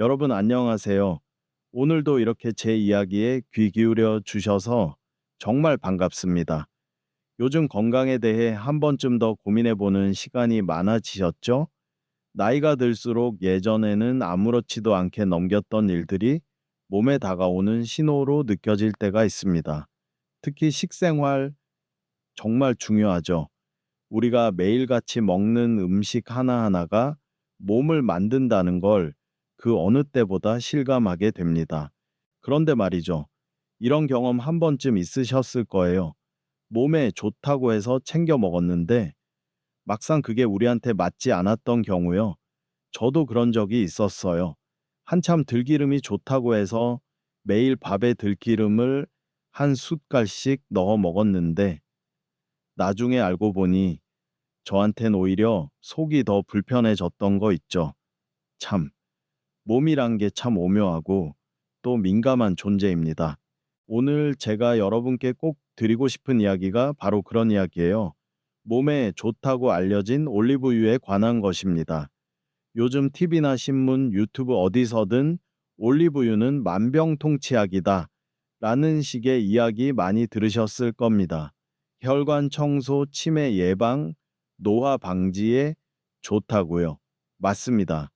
여러분 안녕하세요. 오늘도 이렇게 제 이야기에 귀 기울여 주셔서 정말 반갑습니다. 요즘 건강에 대해 한 번쯤 더 고민해 보는 시간이 많아지셨죠? 나이가 들수록 예전에는 아무렇지도 않게 넘겼던 일들이 몸에 다가오는 신호로 느껴질 때가 있습니다. 특히 식생활 정말 중요하죠. 우리가 매일같이 먹는 음식 하나하나가 몸을 만든다는 걸 그 어느 때보다 실감하게 됩니다. 그런데 말이죠. 이런 경험 한 번쯤 있으셨을 거예요. 몸에 좋다고 해서 챙겨 먹었는데 막상 그게 우리한테 맞지 않았던 경우요. 저도 그런 적이 있었어요. 한참 들기름이 좋다고 해서 매일 밥에 들기름을 한 숟갈씩 넣어 먹었는데 나중에 알고 보니 저한텐 오히려 속이 더 불편해졌던 거 있죠. 참, 몸이란 게 참 오묘하고 또 민감한 존재입니다. 오늘 제가 여러분께 꼭 드리고 싶은 이야기가 바로 그런 이야기예요. 몸에 좋다고 알려진 올리브유에 관한 것입니다. 요즘 TV나 신문, 유튜브 어디서든 올리브유는 만병통치약이다 라는 식의 이야기 많이 들으셨을 겁니다. 혈관 청소, 치매 예방, 노화 방지에 좋다고요. 맞습니다.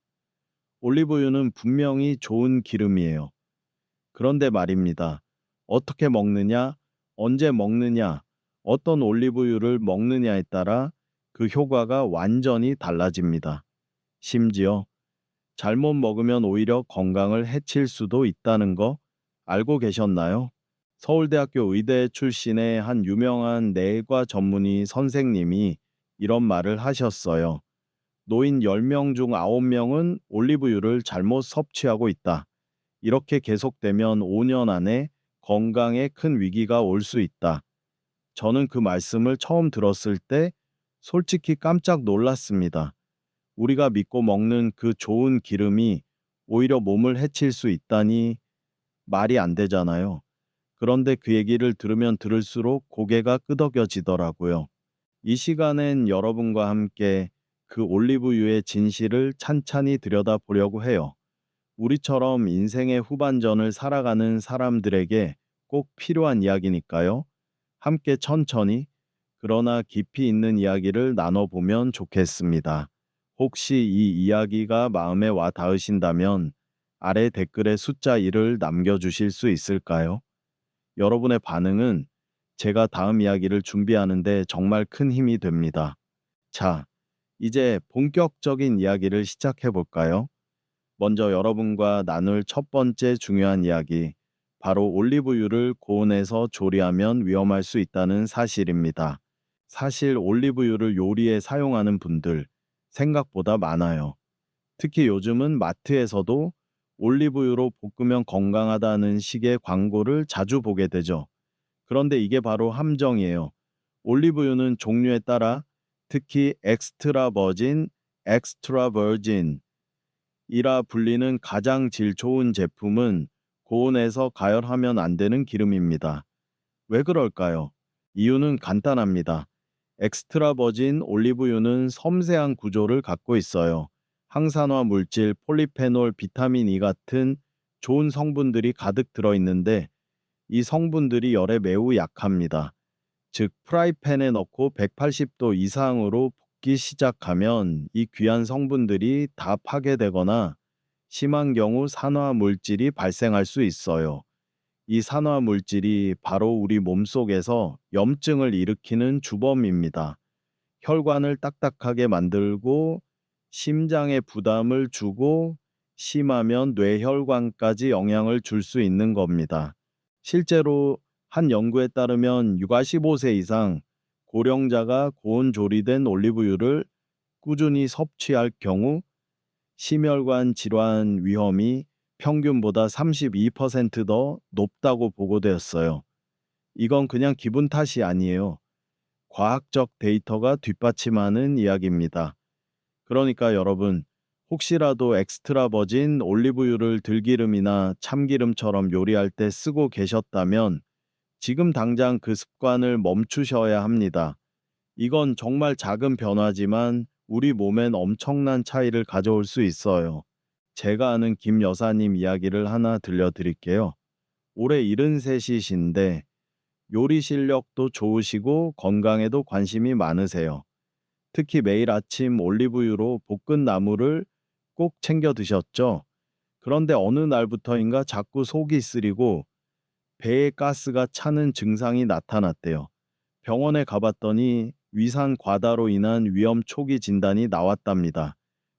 올리브유는 분명히 좋은 기름이에요. 그런데 말입니다. 어떻게 먹느냐, 언제 먹느냐, 어떤 올리브유를 먹느냐에 따라 그 효과가 완전히 달라집니다. 심지어 잘못 먹으면 오히려 건강을 해칠 수도 있다는 거 알고 계셨나요? 서울대학교 의대 출신의 한 유명한 내과 전문의 선생님이 이런 말을 하셨어요. 노인 10명 중 9명은 올리브유를 잘못 섭취하고 있다. 이렇게 계속되면 5년 안에 건강에 큰 위기가 올 수 있다. 저는 그 말씀을 처음 들었을 때 솔직히 깜짝 놀랐습니다. 우리가 믿고 먹는 그 좋은 기름이 오히려 몸을 해칠 수 있다니 말이 안 되잖아요. 그런데 그 얘기를 들으면 들을수록 고개가 끄덕여지더라고요. 이 시간엔 여러분과 함께 그 올리브유의 진실을 찬찬히 들여다보려고 해요. 우리처럼 인생의 후반전을 살아가는 사람들에게 꼭 필요한 이야기니까요. 함께 천천히, 그러나 깊이 있는 이야기를 나눠보면 좋겠습니다. 혹시 이 이야기가 마음에 와 닿으신다면 아래 댓글에 숫자 1을 남겨주실 수 있을까요? 여러분의 반응은 제가 다음 이야기를 준비하는데 정말 큰 힘이 됩니다. 자, 이제 본격적인 이야기를 시작해 볼까요? 먼저 여러분과 나눌 첫 번째 중요한 이야기, 바로 올리브유를 고온에서 조리하면 위험할 수 있다는 사실입니다. 사실 올리브유를 요리에 사용하는 분들 생각보다 많아요. 특히 요즘은 마트에서도 올리브유로 볶으면 건강하다는 식의 광고를 자주 보게 되죠. 그런데 이게 바로 함정이에요. 올리브유는 종류에 따라 특히 엑스트라 버진, 엑스트라 버진 이라 불리는 가장 질 좋은 제품은 고온에서 가열하면 안 되는 기름입니다. 왜 그럴까요? 이유는 간단합니다. 엑스트라 버진 올리브유는 섬세한 구조를 갖고 있어요. 항산화 물질, 폴리페놀, 비타민 E 같은 좋은 성분들이 가득 들어있는데 이 성분들이 열에 매우 약합니다. 즉 프라이팬에 넣고 180도 이상으로 볶기 시작하면 이 귀한 성분들이 다 파괴되거나 심한 경우 산화 물질이 발생할 수 있어요. 이 산화 물질이 바로 우리 몸속에서 염증을 일으키는 주범입니다. 혈관을 딱딱하게 만들고 심장에 부담을 주고 심하면 뇌혈관까지 영향을 줄 수 있는 겁니다. 실제로 한 연구에 따르면 65세 이상 고령자가 고온 조리된 올리브유를 꾸준히 섭취할 경우 심혈관 질환 위험이 평균보다 32%더 높다고 보고되었어요. 이건 그냥 기분 탓이 아니에요. 과학적 데이터가 뒷받침하는 이야기입니다. 그러니까 여러분, 혹시라도 엑스트라 버진 올리브유를 들기름이나 참기름처럼 요리할 때 쓰고 계셨다면 지금 당장 그 습관을 멈추셔야 합니다. 이건 정말 작은 변화지만 우리 몸엔 엄청난 차이를 가져올 수 있어요. 제가 아는 김 여사님 이야기를 하나 들려드릴게요. 올해 73이신데 요리 실력도 좋으시고 건강에도 관심이 많으세요. 특히 매일 아침 올리브유로 볶은 나물을 꼭 챙겨 드셨죠? 그런데 어느 날부터인가 자꾸 속이 쓰리고 배에 가스가 차는 증상이 나타났대요. 병원에 가봤더니 위산 과다로 인한 위험 초기 진단이 나왔답니다.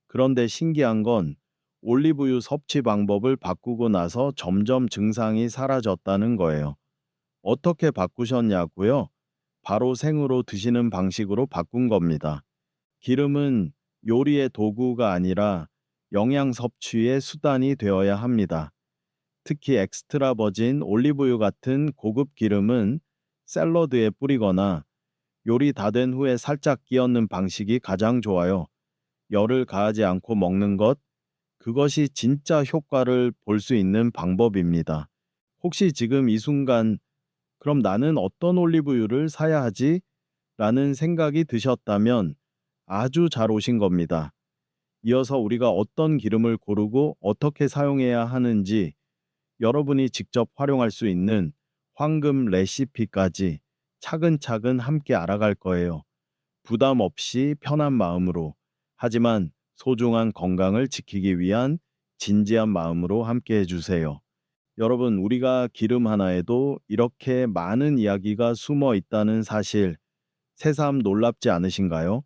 그런데 신기한 건 올리브유 섭취 방법을 바꾸고 나서 점점 증상이 사라졌다는 거예요. 어떻게 바꾸셨냐고요? 바로 생으로 드시는 방식으로 바꾼 겁니다. 기름은 요리의 도구가 아니라 영양 섭취의 수단이 되어야 합니다. 특히 엑스트라 버진 올리브유 같은 고급 기름은 샐러드에 뿌리거나 요리 다 된 후에 살짝 끼얹는 방식이 가장 좋아요. 열을 가하지 않고 먹는 것, 그것이 진짜 효과를 볼 수 있는 방법입니다. 혹시 지금 이 순간, 그럼 나는 어떤 올리브유를 사야 하지? 라는 생각이 드셨다면 아주 잘 오신 겁니다. 이어서 우리가 어떤 기름을 고르고 어떻게 사용해야 하는지 여러분이 직접 활용할 수 있는 황금 레시피까지 차근차근 함께 알아갈 거예요. 부담 없이 편한 마음으로, 하지만 소중한 건강을 지키기 위한 진지한 마음으로 함께 해주세요. 여러분, 우리가 기름 하나에도 이렇게 많은 이야기가 숨어 있다는 사실, 새삼 놀랍지 않으신가요?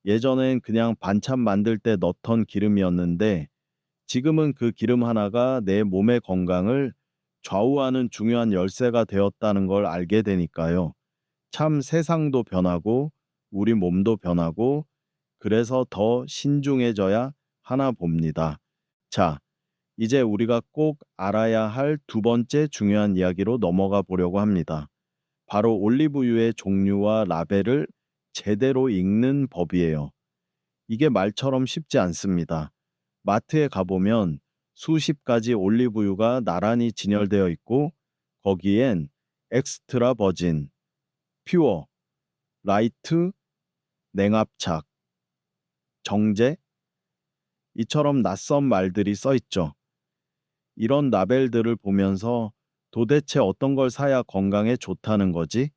예전엔 그냥 반찬 만들 때 넣던 기름이었는데, 지금은 그 기름 하나가 내 몸의 건강을 좌우하는 중요한 열쇠가 되었다는 걸 알게 되니까요. 참 세상도 변하고 우리 몸도 변하고 그래서 더 신중해져야 하나 봅니다. 자, 이제 우리가 꼭 알아야 할 두 번째 중요한 이야기로 넘어가 보려고 합니다. 바로 올리브유의 종류와 라벨을 제대로 읽는 법이에요. 이게 말처럼 쉽지 않습니다. 마트에 가보면 수십 가지 올리브유가 나란히 진열되어 있고 거기엔 엑스트라 버진, 퓨어, 라이트, 냉압착, 정제 이처럼 낯선 말들이 써 있죠. 이런 라벨들을 보면서 도대체 어떤 걸 사야 건강에 좋다는 거지?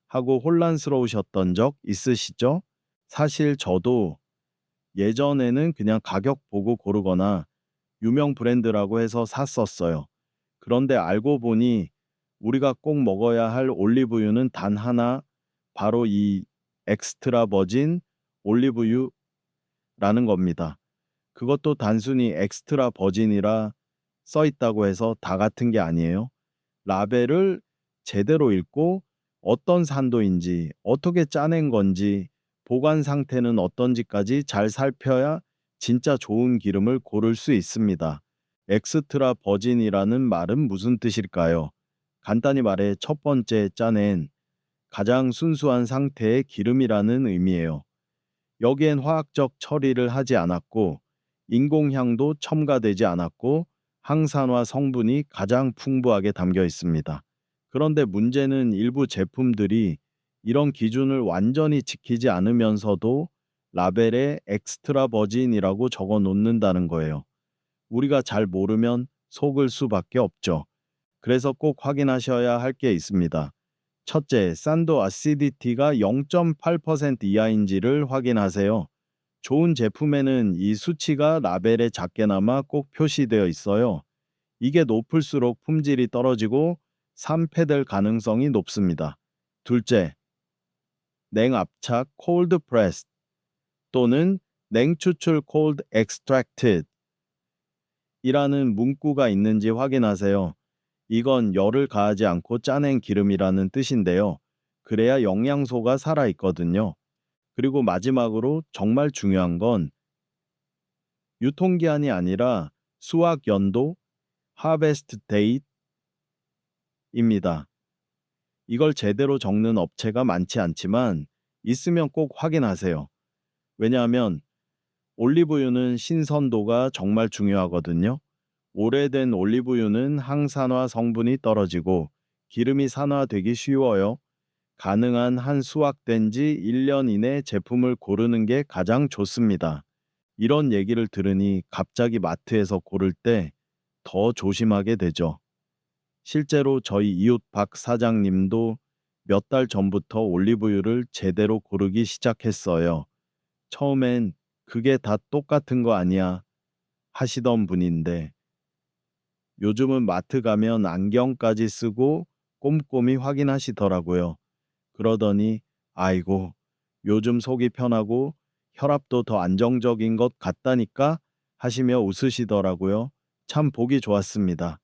하고 혼란스러우셨던 적 있으시죠? 사실 저도 예전에는 그냥 가격 보고 고르거나 유명 브랜드라고 해서 샀었어요. 그런데 알고 보니 우리가 꼭 먹어야 할 올리브유는 단 하나, 바로 이 엑스트라 버진 올리브유라는 겁니다. 그것도 단순히 엑스트라 버진이라 써 있다고 해서 다 같은 게 아니에요. 라벨을 제대로 읽고 어떤 산도인지, 어떻게 짜낸 건지, 보관 상태는 어떤지까지 잘 살펴야 진짜 좋은 기름을 고를 수 있습니다. 엑스트라 버진이라는 말은 무슨 뜻일까요? 간단히 말해 첫 번째 짜낸 가장 순수한 상태의 기름이라는 의미예요. 여기엔 화학적 처리를 하지 않았고 인공향도 첨가되지 않았고 항산화 성분이 가장 풍부하게 담겨 있습니다. 그런데 문제는 일부 제품들이 이런 기준을 완전히 지키지 않으면서도 라벨에 엑스트라 버진이라고 적어 놓는다는 거예요. 우리가 잘 모르면 속을 수밖에 없죠. 그래서 꼭 확인하셔야 할 게 있습니다. 첫째, 산도 아시디티가 0.8% 이하인지를 확인하세요. 좋은 제품에는 이 수치가 라벨에 작게나마 꼭 표시되어 있어요. 이게 높을수록 품질이 떨어지고 산패될 가능성이 높습니다. 둘째, 냉압착 cold pressed 또는 냉추출 cold extracted 이라는 문구가 있는지 확인하세요. 이건 열을 가하지 않고 짜낸 기름이라는 뜻인데요. 그래야 영양소가 살아있거든요. 그리고 마지막으로 정말 중요한 건 유통기한이 아니라 수확 연도, harvest date입니다. 이걸 제대로 적는 업체가 많지 않지만 있으면 꼭 확인하세요. 왜냐하면 올리브유는 신선도가 정말 중요하거든요. 오래된 올리브유는 항산화 성분이 떨어지고 기름이 산화되기 쉬워요. 가능한 한 수확된 지 1년 이내 제품을 고르는 게 가장 좋습니다. 이런 얘기를 들으니 갑자기 마트에서 고를 때 더 조심하게 되죠. 실제로 저희 이웃 박 사장님도 몇 달 전부터 올리브유를 제대로 고르기 시작했어요. 처음엔 그게 다 똑같은 거 아니야 하시던 분인데 요즘은 마트 가면 안경까지 쓰고 꼼꼼히 확인하시더라고요. 그러더니 아이고 요즘 속이 편하고 혈압도 더 안정적인 것 같다니까 하시며 웃으시더라고요. 참 보기 좋았습니다.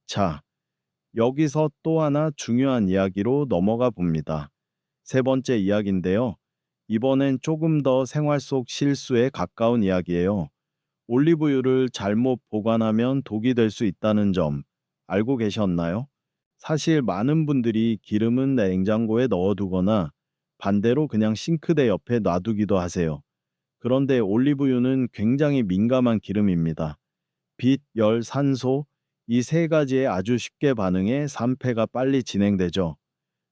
자, 여기서 또 하나 중요한 이야기로 넘어가 봅니다. 세 번째 이야기인데요. 이번엔 조금 더 생활 속 실수에 가까운 이야기예요. 올리브유를 잘못 보관하면 독이 될 수 있다는 점 알고 계셨나요? 사실 많은 분들이 기름은 냉장고에 넣어두거나 반대로 그냥 싱크대 옆에 놔두기도 하세요. 그런데 올리브유는 굉장히 민감한 기름입니다. 빛, 열, 산소, 이 세 가지에 아주 쉽게 반응해 산패가 빨리 진행되죠.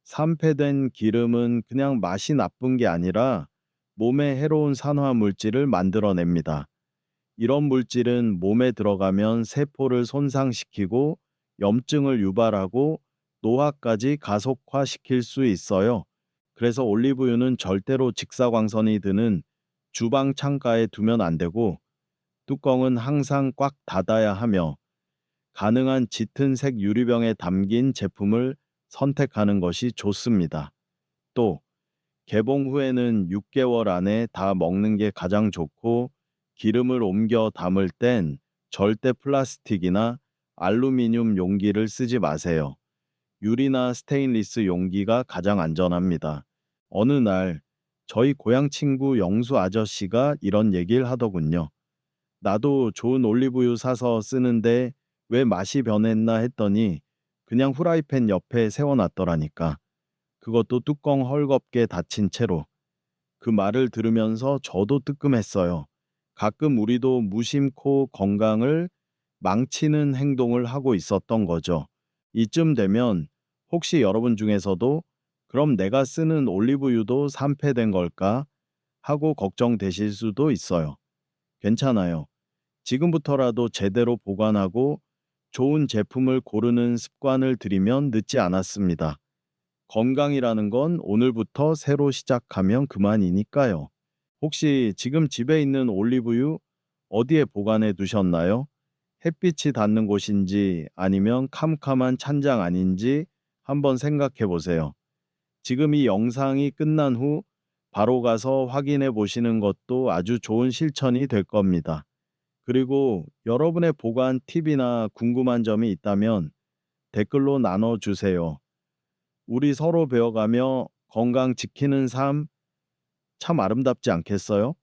산패된 기름은 그냥 맛이 나쁜 게 아니라 몸에 해로운 산화 물질을 만들어냅니다. 이런 물질은 몸에 들어가면 세포를 손상시키고 염증을 유발하고 노화까지 가속화시킬 수 있어요. 그래서 올리브유는 절대로 직사광선이 드는 주방 창가에 두면 안 되고 뚜껑은 항상 꽉 닫아야 하며 가능한 짙은 색 유리병에 담긴 제품을 선택하는 것이 좋습니다. 또 개봉 후에는 6개월 안에 다 먹는 게 가장 좋고 기름을 옮겨 담을 땐 절대 플라스틱이나 알루미늄 용기를 쓰지 마세요. 유리나 스테인리스 용기가 가장 안전합니다. 어느 날 저희 고향 친구 영수 아저씨가 이런 얘기를 하더군요. 나도 좋은 올리브유 사서 쓰는데 왜 맛이 변했나 했더니 그냥 후라이팬 옆에 세워놨더라니까. 그것도 뚜껑 헐겁게 닫힌 채로. 그 말을 들으면서 저도 뜨끔했어요. 가끔 우리도 무심코 건강을 망치는 행동을 하고 있었던 거죠. 이쯤 되면 혹시 여러분 중에서도 그럼 내가 쓰는 올리브유도 산패된 걸까 하고 걱정되실 수도 있어요. 괜찮아요. 지금부터라도 제대로 보관하고 좋은 제품을 고르는 습관을 들이면 늦지 않았습니다. 건강이라는 건 오늘부터 새로 시작하면 그만이니까요. 혹시 지금 집에 있는 올리브유 어디에 보관해 두셨나요? 햇빛이 닿는 곳인지 아니면 캄캄한 찬장 아닌지 한번 생각해 보세요. 지금 이 영상이 끝난 후 바로 가서 확인해 보시는 것도 아주 좋은 실천이 될 겁니다. 그리고 여러분의 보관 팁이나 궁금한 점이 있다면 댓글로 나눠주세요. 우리 서로 배워가며 건강 지키는 삶 참 아름답지 않겠어요?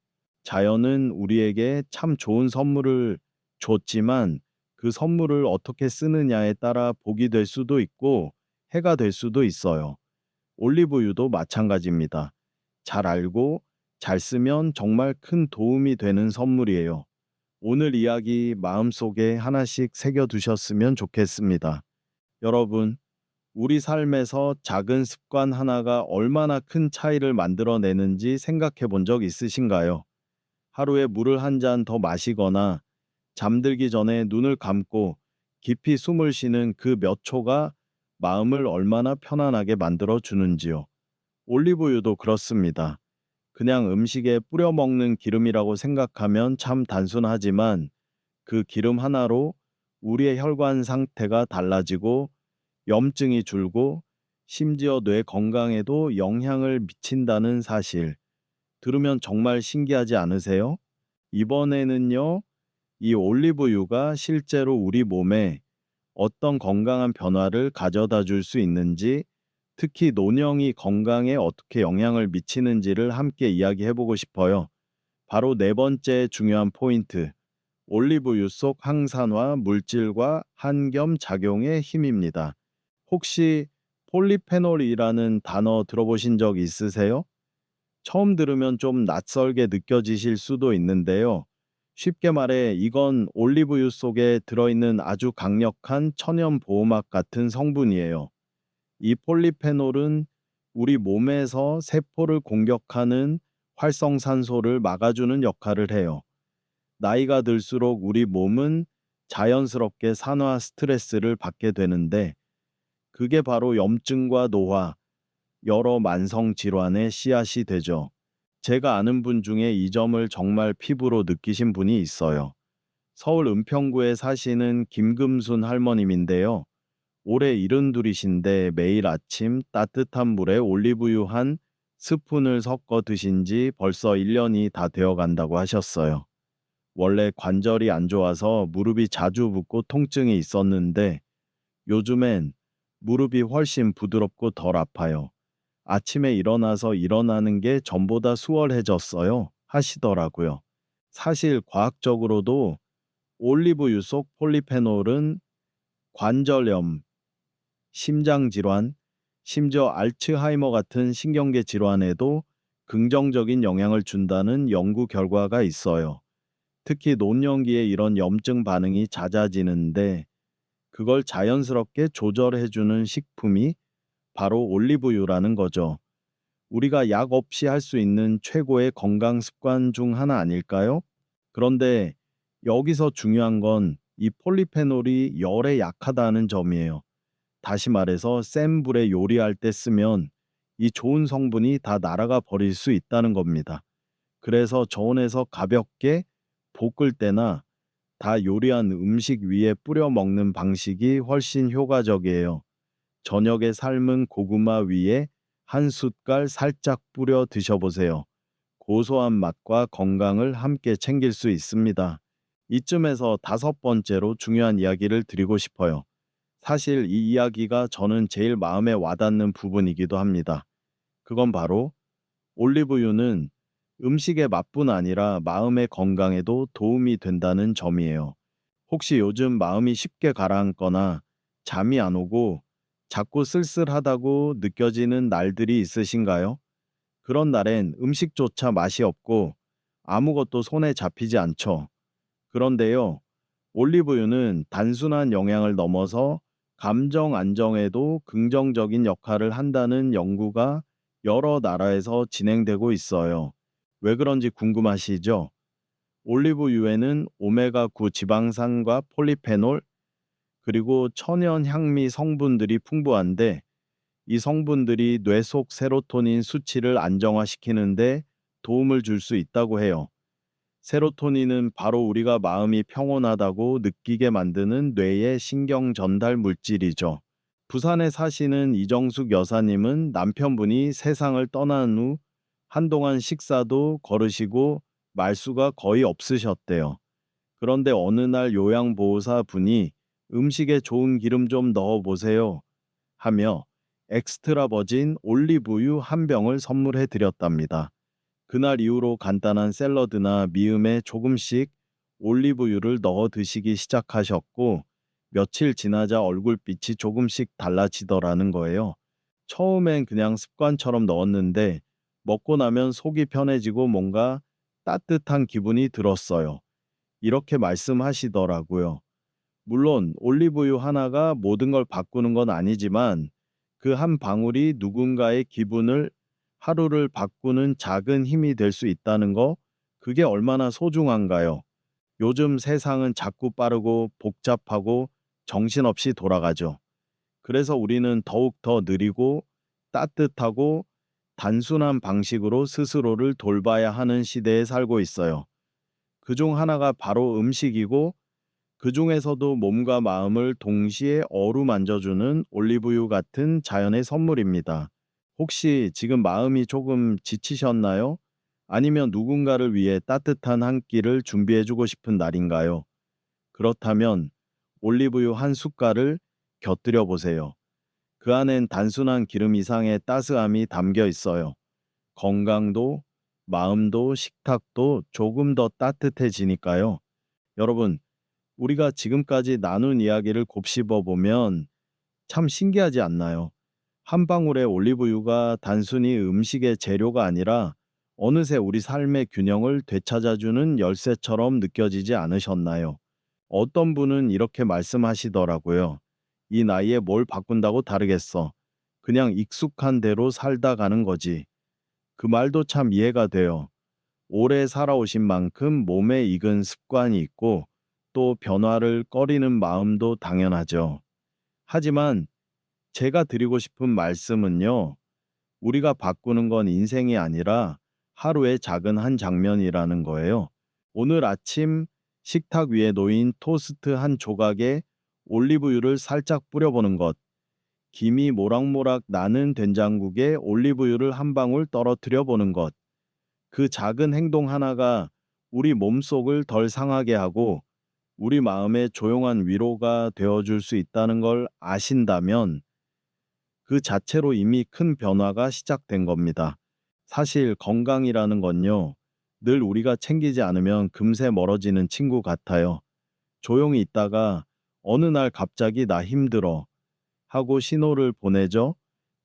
자연은 우리에게 참 좋은 선물을 줬지만 그 선물을 어떻게 쓰느냐에 따라 복이 될 수도 있고 해가 될 수도 있어요. 올리브유도 마찬가지입니다. 잘 알고 잘 쓰면 정말 큰 도움이 되는 선물이에요. 오늘 이야기 마음속에 하나씩 새겨두셨으면 좋겠습니다. 여러분, 우리 삶에서 작은 습관 하나가 얼마나 큰 차이를 만들어내는지 생각해 본 적 있으신가요? 하루에 물을 한 잔 더 마시거나 잠들기 전에 눈을 감고 깊이 숨을 쉬는 그 몇 초가 마음을 얼마나 편안하게 만들어 주는지요. 올리브유도 그렇습니다. 그냥 음식에 뿌려 먹는 기름이라고 생각하면 참 단순하지만 그 기름 하나로 우리의 혈관 상태가 달라지고 염증이 줄고 심지어 뇌 건강에도 영향을 미친다는 사실 들으면 정말 신기하지 않으세요? 이번에는요, 이 올리브유가 실제로 우리 몸에 어떤 건강한 변화를 가져다 줄 수 있는지, 특히 노령이 건강에 어떻게 영향을 미치는지를 함께 이야기해 보고 싶어요. 바로 네 번째 중요한 포인트, 올리브유 속 항산화 물질과 한겸 작용의 힘입니다. 혹시 폴리페놀이라는 단어 들어보신 적 있으세요? 처음 들으면 좀 낯설게 느껴지실 수도 있는데요. 쉽게 말해 이건 올리브유 속에 들어있는 아주 강력한 천연 보호막 같은 성분이에요. 이 폴리페놀은 우리 몸에서 세포를 공격하는 활성산소를 막아주는 역할을 해요. 나이가 들수록 우리 몸은 자연스럽게 산화 스트레스를 받게 되는데 그게 바로 염증과 노화, 여러 만성 질환의 씨앗이 되죠. 제가 아는 분 중에 이 점을 정말 피부로 느끼신 분이 있어요. 서울 은평구에 사시는 김금순 할머님인데요. 올해 72이신데 매일 아침 따뜻한 물에 올리브유 한 스푼을 섞어 드신 지 벌써 1년이 다 되어 간다고 하셨어요. 원래 관절이 안 좋아서 무릎이 자주 붓고 통증이 있었는데 요즘엔 무릎이 훨씬 부드럽고 덜 아파요. 아침에 일어나서 일어나는 게 전보다 수월해졌어요. 하시더라고요. 사실 과학적으로도 올리브유 속 폴리페놀은 관절염, 심장질환, 심지어 알츠하이머 같은 신경계 질환에도 긍정적인 영향을 준다는 연구 결과가 있어요. 특히 노년기에 이런 염증 반응이 잦아지는데 그걸 자연스럽게 조절해주는 식품이 바로 올리브유라는 거죠. 우리가 약 없이 할 수 있는 최고의 건강 습관 중 하나 아닐까요? 그런데 여기서 중요한 건 이 폴리페놀이 열에 약하다는 점이에요. 다시 말해서 센 불에 요리할 때 쓰면 이 좋은 성분이 다 날아가 버릴 수 있다는 겁니다. 그래서 저온에서 가볍게 볶을 때나 다 요리한 음식 위에 뿌려 먹는 방식이 훨씬 효과적이에요. 저녁에 삶은 고구마 위에 한 숟갈 살짝 뿌려 드셔보세요. 고소한 맛과 건강을 함께 챙길 수 있습니다. 이쯤에서 다섯 번째로 중요한 이야기를 드리고 싶어요. 사실 이 이야기가 저는 제일 마음에 와닿는 부분이기도 합니다. 그건 바로 올리브유는 음식의 맛뿐 아니라 마음의 건강에도 도움이 된다는 점이에요. 혹시 요즘 마음이 쉽게 가라앉거나 잠이 안 오고 자꾸 쓸쓸하다고 느껴지는 날들이 있으신가요? 그런 날엔 음식조차 맛이 없고 아무것도 손에 잡히지 않죠. 그런데요, 올리브유는 단순한 영양을 넘어서 감정 안정에도 긍정적인 역할을 한다는 연구가 여러 나라에서 진행되고 있어요. 왜 그런지 궁금하시죠? 올리브유에는 오메가9 지방산과 폴리페놀, 그리고 천연 향미 성분들이 풍부한데 이 성분들이 뇌 속 세로토닌 수치를 안정화시키는데 도움을 줄 수 있다고 해요. 세로토닌은 바로 우리가 마음이 평온하다고 느끼게 만드는 뇌의 신경 전달 물질이죠. 부산에 사시는 이정숙 여사님은 남편분이 세상을 떠난 후 한동안 식사도 거르시고 말수가 거의 없으셨대요. 그런데 어느 날 요양보호사 분이 음식에 좋은 기름 좀 넣어 보세요 하며 엑스트라 버진 올리브유 한 병을 선물해 드렸답니다. 그날 이후로 간단한 샐러드나 미음에 조금씩 올리브유를 넣어 드시기 시작하셨고 며칠 지나자 얼굴빛이 조금씩 달라지더라는 거예요. 처음엔 그냥 습관처럼 넣었는데 먹고 나면 속이 편해지고 뭔가 따뜻한 기분이 들었어요. 이렇게 말씀하시더라고요. 물론 올리브유 하나가 모든 걸 바꾸는 건 아니지만 그 한 방울이 누군가의 기분을 하루를 바꾸는 작은 힘이 될 수 있다는 거, 그게 얼마나 소중한가요? 요즘 세상은 자꾸 빠르고 복잡하고 정신없이 돌아가죠. 그래서 우리는 더욱 더 느리고 따뜻하고 단순한 방식으로 스스로를 돌봐야 하는 시대에 살고 있어요. 그중 하나가 바로 음식이고 그 중에서도 몸과 마음을 동시에 어루만져주는 올리브유 같은 자연의 선물입니다. 혹시 지금 마음이 조금 지치셨나요? 아니면 누군가를 위해 따뜻한 한 끼를 준비해주고 싶은 날인가요? 그렇다면 올리브유 한 숟갈을 곁들여 보세요. 그 안엔 단순한 기름 이상의 따스함이 담겨 있어요. 건강도, 마음도, 식탁도 조금 더 따뜻해지니까요. 여러분, 우리가 지금까지 나눈 이야기를 곱씹어 보면 참 신기하지 않나요? 한 방울의 올리브유가 단순히 음식의 재료가 아니라 어느새 우리 삶의 균형을 되찾아주는 열쇠처럼 느껴지지 않으셨나요? 어떤 분은 이렇게 말씀하시더라고요. 이 나이에 뭘 바꾼다고 다르겠어. 그냥 익숙한 대로 살다 가는 거지. 그 말도 참 이해가 돼요. 오래 살아오신 만큼 몸에 익은 습관이 있고 또 변화를 꺼리는 마음도 당연하죠. 하지만 제가 드리고 싶은 말씀은요, 우리가 바꾸는 건 인생이 아니라 하루의 작은 한 장면이라는 거예요. 오늘 아침 식탁 위에 놓인 토스트 한 조각에 올리브유를 살짝 뿌려보는 것, 김이 모락모락 나는 된장국에 올리브유를 한 방울 떨어뜨려 보는 것, 그 작은 행동 하나가 우리 몸속을 덜 상하게 하고 우리 마음에 조용한 위로가 되어줄 수 있다는 걸 아신다면 그 자체로 이미 큰 변화가 시작된 겁니다. 사실 건강이라는 건요, 늘 우리가 챙기지 않으면 금세 멀어지는 친구 같아요. 조용히 있다가 어느 날 갑자기 나 힘들어 하고 신호를 보내죠.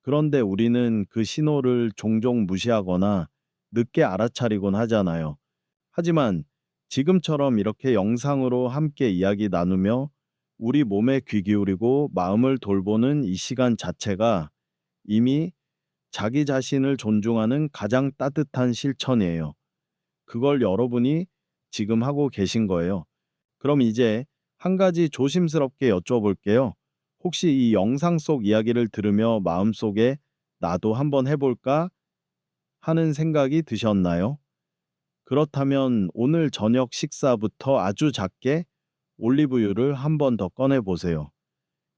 그런데 우리는 그 신호를 종종 무시하거나 늦게 알아차리곤 하잖아요. 하지만 지금처럼 이렇게 영상으로 함께 이야기 나누며 우리 몸에 귀 기울이고 마음을 돌보는 이 시간 자체가 이미 자기 자신을 존중하는 가장 따뜻한 실천이에요. 그걸 여러분이 지금 하고 계신 거예요. 그럼 이제 한 가지 조심스럽게 여쭤볼게요. 혹시 이 영상 속 이야기를 들으며 마음속에 나도 한번 해볼까 하는 생각이 드셨나요? 그렇다면 오늘 저녁 식사부터 아주 작게 올리브유를 한 번 더 꺼내 보세요.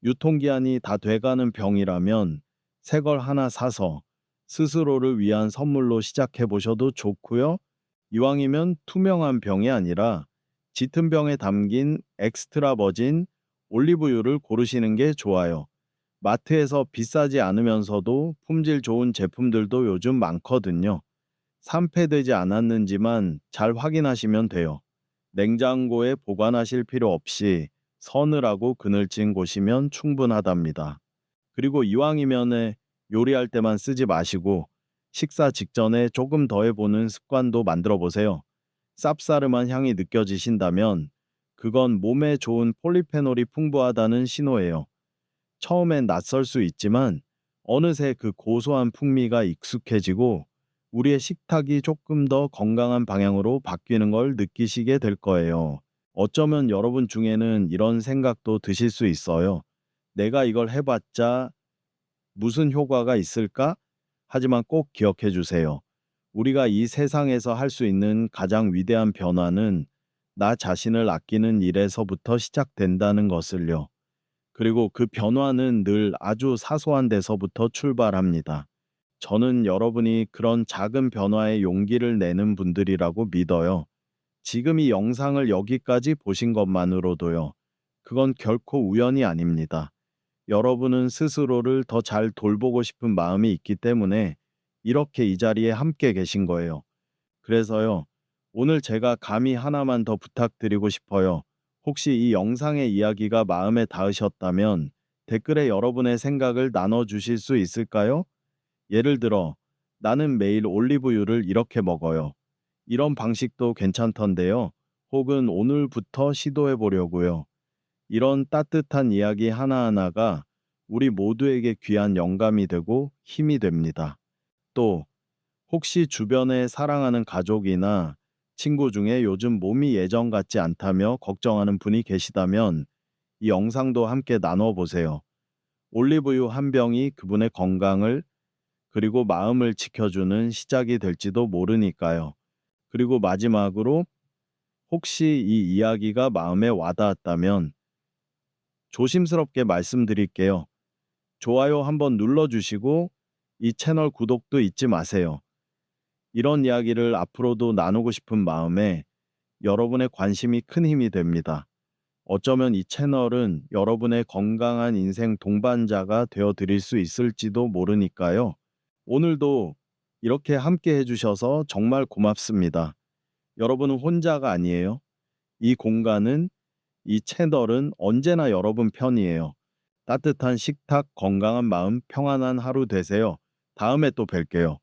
유통기한이 다 돼가는 병이라면 새 걸 하나 사서 스스로를 위한 선물로 시작해 보셔도 좋고요. 이왕이면 투명한 병이 아니라 짙은 병에 담긴 엑스트라 버진 올리브유를 고르시는 게 좋아요. 마트에서 비싸지 않으면서도 품질 좋은 제품들도 요즘 많거든요. 산패되지 않았는지만 잘 확인하시면 돼요. 냉장고에 보관하실 필요 없이 서늘하고 그늘진 곳이면 충분하답니다. 그리고 이왕이면에 요리할 때만 쓰지 마시고 식사 직전에 조금 더해보는 습관도 만들어 보세요. 쌉싸름한 향이 느껴지신다면 그건 몸에 좋은 폴리페놀이 풍부하다는 신호예요. 처음엔 낯설 수 있지만 어느새 그 고소한 풍미가 익숙해지고 우리의 식탁이 조금 더 건강한 방향으로 바뀌는 걸 느끼시게 될 거예요. 어쩌면 여러분 중에는 이런 생각도 드실 수 있어요. 내가 이걸 해봤자 무슨 효과가 있을까? 하지만 꼭 기억해 주세요. 우리가 이 세상에서 할 수 있는 가장 위대한 변화는 나 자신을 아끼는 일에서부터 시작된다는 것을요. 그리고 그 변화는 늘 아주 사소한 데서부터 출발합니다. 저는 여러분이 그런 작은 변화에 용기를 내는 분들이라고 믿어요. 지금 이 영상을 여기까지 보신 것만으로도요. 그건 결코 우연이 아닙니다. 여러분은 스스로를 더 잘 돌보고 싶은 마음이 있기 때문에 이렇게 이 자리에 함께 계신 거예요. 그래서요, 오늘 제가 감히 하나만 더 부탁드리고 싶어요. 혹시 이 영상의 이야기가 마음에 닿으셨다면 댓글에 여러분의 생각을 나눠주실 수 있을까요? 예를 들어, 나는 매일 올리브유를 이렇게 먹어요. 이런 방식도 괜찮던데요. 혹은 오늘부터 시도해 보려고요. 이런 따뜻한 이야기 하나하나가 우리 모두에게 귀한 영감이 되고 힘이 됩니다. 또, 혹시 주변에 사랑하는 가족이나 친구 중에 요즘 몸이 예전 같지 않다며 걱정하는 분이 계시다면 이 영상도 함께 나눠보세요. 올리브유 한 병이 그분의 건강을 그리고 마음을 지켜주는 시작이 될지도 모르니까요. 그리고 마지막으로 혹시 이 이야기가 마음에 와닿았다면 조심스럽게 말씀드릴게요. 좋아요 한번 눌러주시고 이 채널 구독도 잊지 마세요. 이런 이야기를 앞으로도 나누고 싶은 마음에 여러분의 관심이 큰 힘이 됩니다. 어쩌면 이 채널은 여러분의 건강한 인생 동반자가 되어 드릴 수 있을지도 모르니까요. 오늘도 이렇게 함께 해주셔서 정말 고맙습니다. 여러분은 혼자가 아니에요. 이 공간은, 이 채널은 언제나 여러분 편이에요. 따뜻한 식탁, 건강한 마음, 평안한 하루 되세요. 다음에 또 뵐게요.